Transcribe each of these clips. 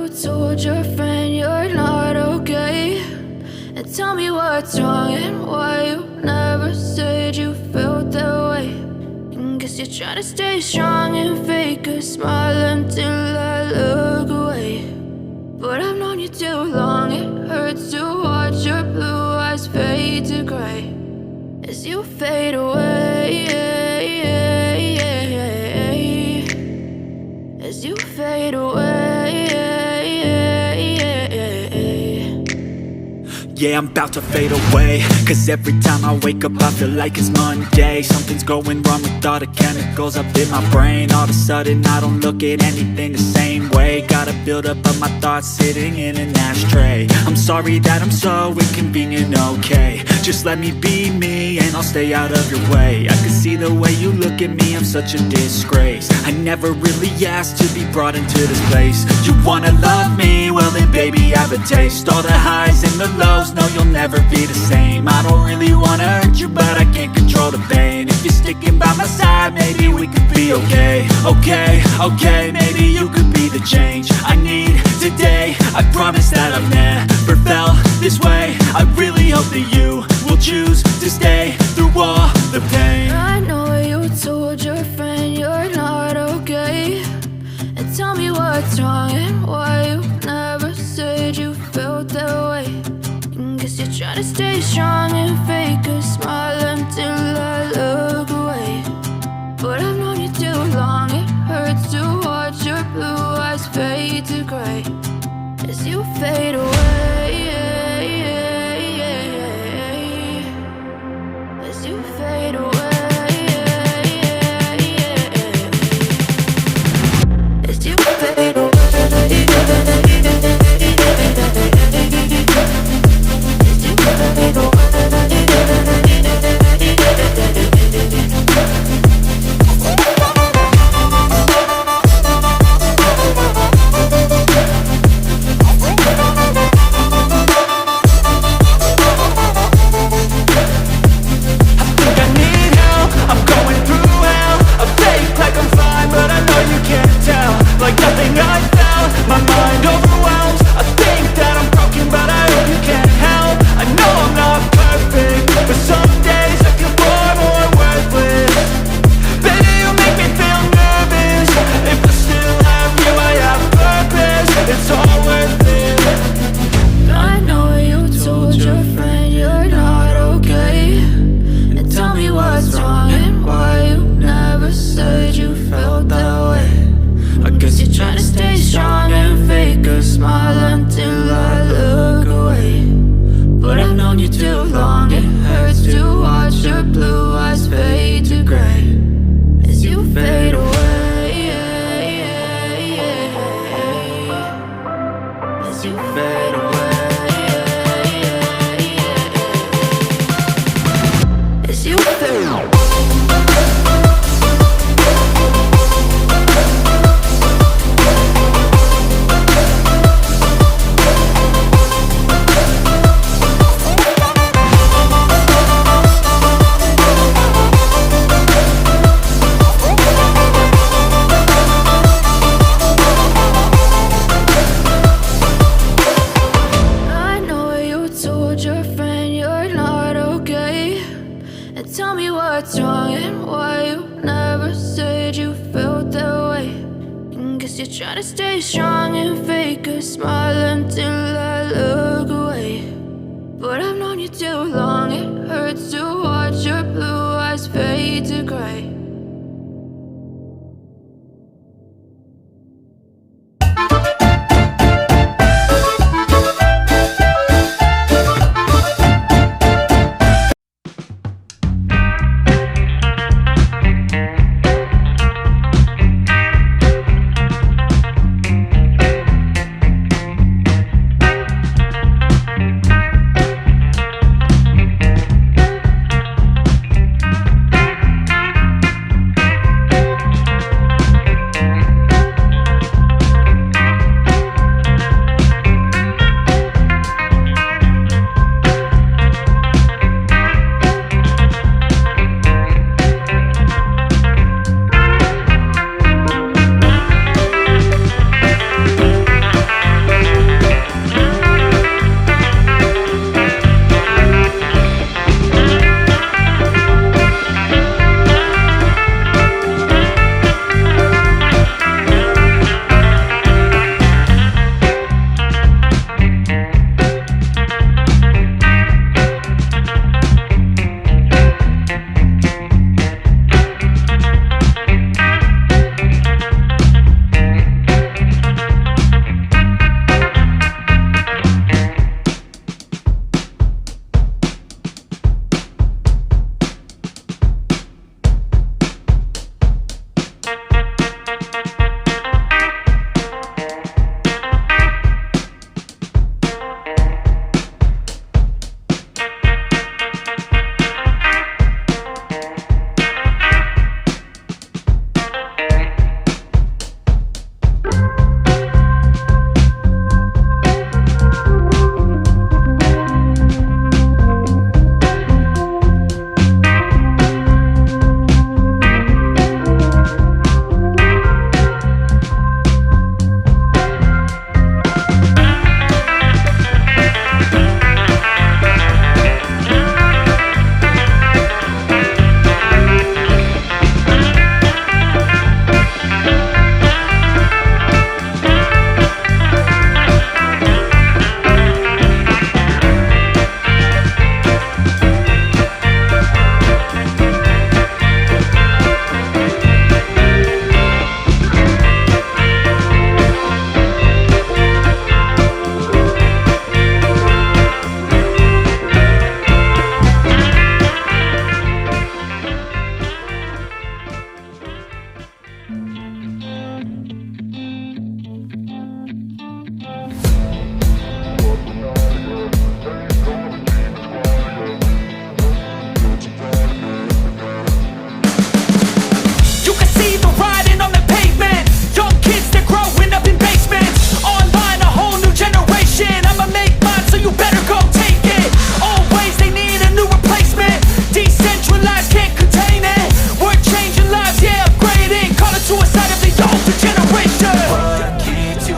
you told your friend you're not okay. And tell me what's wrong and why you never said you felt that way. And guess you're trying to stay strong and fake a smile until I look away. But I've known you too long, it hurts to watch your blue eyes fade to gray as you fade away, as you fade away. Yeah, I'm about to fade away, cause every time I wake up I feel like it's Monday. Something's going wrong with all the chemicals up in my brain. All of a sudden I don't look at anything the same way. Got a buildup of my thoughts sitting in an ashtray. I'm sorry that I'm so inconvenient, okay. Just let me be me and I'll stay out of your way. I can see the way you look at me, I'm such a disgrace. I never really asked to be brought into this place. You wanna love me? Well then baby I have a taste. All the highs and the lows, no you'll never be the same. I don't really wanna hurt you but I can't control the pain. If you're sticking by my side maybe we could be okay. Okay, maybe you could be the change I need today. I promise that I've never felt this way. I really hope that you will choose to stay through all the pain. I know you told your friend you're not okay. And tell me what's wrong and why you never said you felt that way. And guess you're trying to stay strong and fake a smile until I look away. But I've known you too long, it hurts to watch your blue eyes fade to gray as you fade away, as you fade away, as you fade away.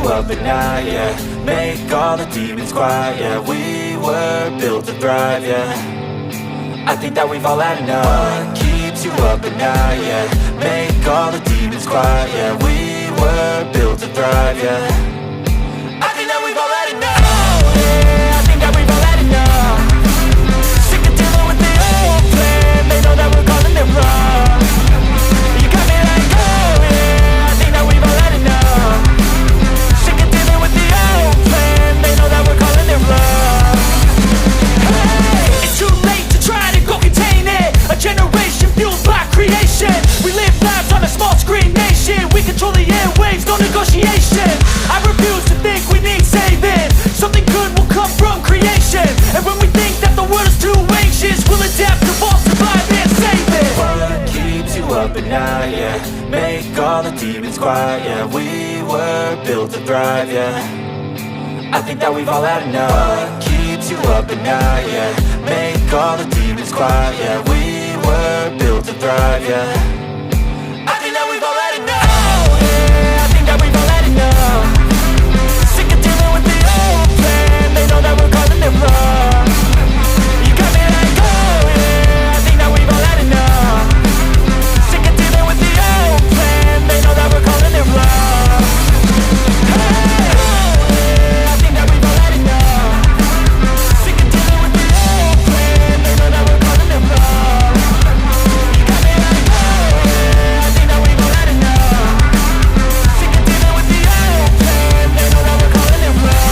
up at night, yeah. Make all the demons quiet, yeah. We were built to thrive, yeah. I think that we've all had enough. What keeps you up at night, yeah. Make all the demons quiet, yeah. We were built to thrive, yeah. I think that we've all had enough. Oh, yeah, I think that we've all had enough. Sick of dealing with the old plan. They know that we're calling it wrong. You got me like, oh yeah, I think that we've all had enough. Sick of dealing with the old plan. They know that we're calling it wrong. Hey, it's too late to try to go contain it. A generation fueled by creation. We live lives on a small screen nation. We control the airwaves, no negotiation. I refuse to think we need saving. Something good will come from creation. And when we think that the world is too anxious, we'll adapt, evolve, survive and save it. What keeps you up at night, yeah. Make all the demons quiet, yeah. We were built to thrive, yeah. I think that we've all had enough. What keeps you up at night, yeah. Make all the demons quiet, yeah. We were built to thrive, yeah. I think that we've all had enough. Oh yeah, I think that we've all had enough. Sick of dealing with the old plan. They know that we're calling it wrong. You got me like, oh yeah, I think that we've all had enough. Sick of dealing with the old plan. They know that we're calling it wrong. Hey, oh yeah, I think that we've all had enough. Sick of dealing with the old plan. They know that we're calling it wrong. You got me like, oh yeah, I think that we've all had enough. Sick of dealing with the old plan. They know that we're calling it wrong.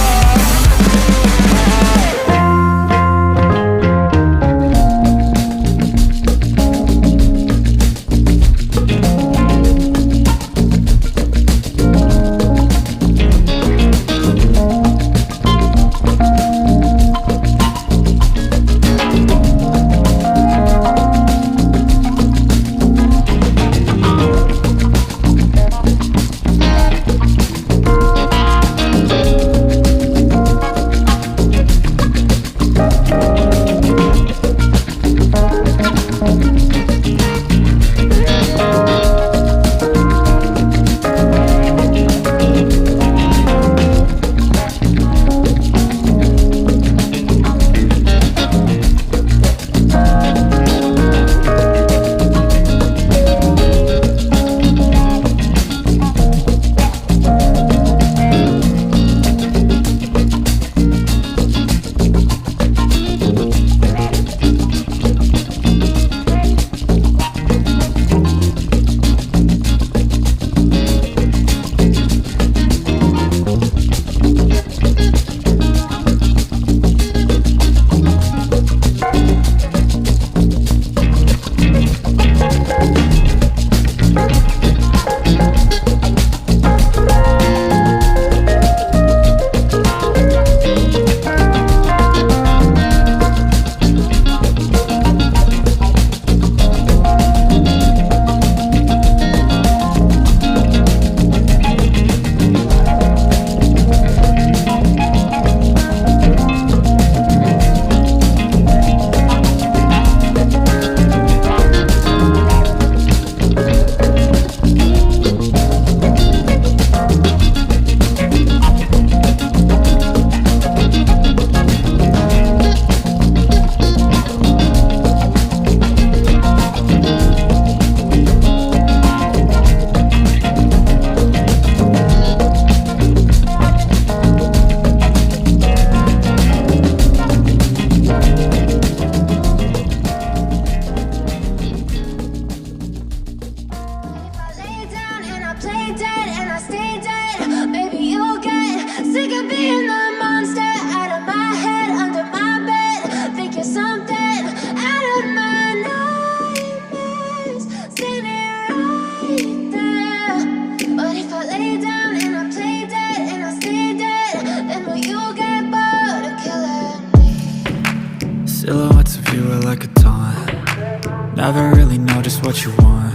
Silhouettes of you are like a taunt. Never really know just what you want.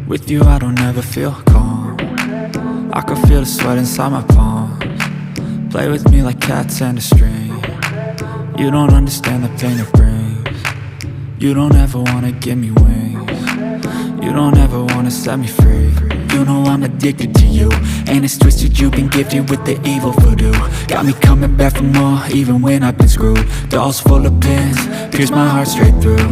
With you I don't ever feel calm. I can feel the sweat inside my palms. Play with me like cats and a string. You don't understand the pain it brings. You don't ever wanna give me wings. You don't ever wanna set me free. you know I'm addicted to you. And it's twisted, you've been gifted with the evil voodoo. Got me coming back for more, even when I've been screwed. Dolls full of pins, pierce my heart straight through.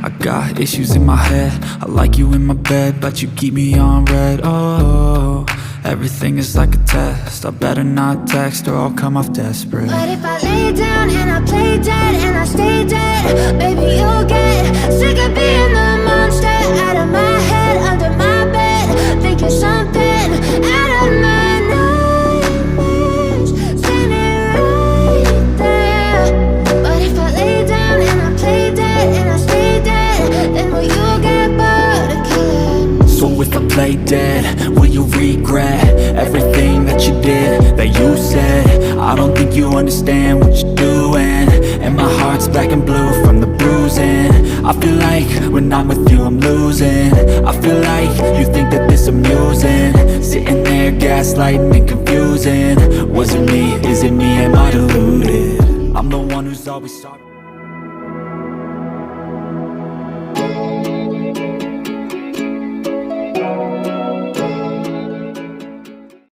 I got issues in my head, I like you in my bed, but you keep me on red. Oh, everything is like a test, I better not text or I'll come off desperate. But if I lay down and I play dead and I stay dead, baby you'll get sick of being the monster out of my head, under my bed, thinking something out of my nightmares, standing right there. But if I lay down and I play dead and I stay dead, then will you get bored of killing? So if I play dead, will you regret everything that you did, that you said? I don't think you understand what you're doing, and my heart's black and blue from the bruising. I feel like when I'm with you I'm losing. I feel like you think that this amusing, sitting there gaslighting and confusing. Was it me? Is it me? Am I deluded? I'm the one who's always sorry.